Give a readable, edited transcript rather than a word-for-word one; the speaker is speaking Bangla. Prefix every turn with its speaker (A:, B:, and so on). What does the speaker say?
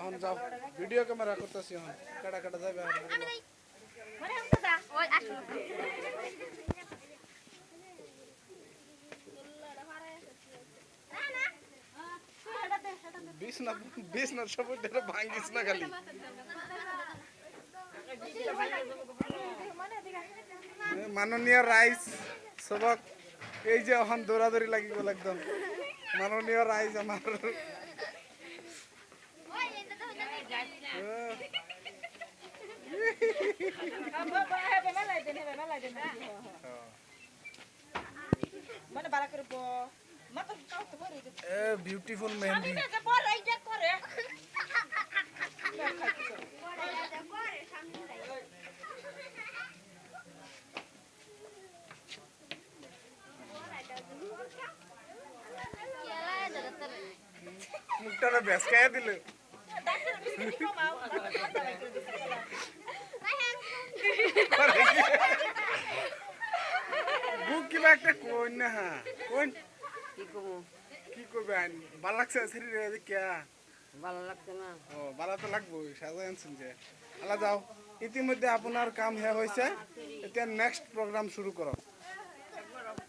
A: এখন যাও ভিডিও ক্যামেরা করতেছি এখন কাটা কাটা যাবে আর বিছনা সব ভাঙ্গিস না খালি মাননীয় রাইস সবক এই যে এখন দৌড়াদৌড়ি লাগি গেল একদম মাননীয় রাইস আমার বিউটিফুল মেহেন্দি মুখটা না বেসকায়া দিল বুক কিবা একটা কোন না হ্যাঁ কোন কি করবেন ভালো লাগছে শরীরে কে
B: ভালো লাগছে না
A: ও ভালো তো লাগবো সাজা আনছেন যে আলা যাও ইতিমধ্যে আপনার কাম হয়ে হয়েছে এতিয়া নেক্সট প্রোগ্রাম শুরু করো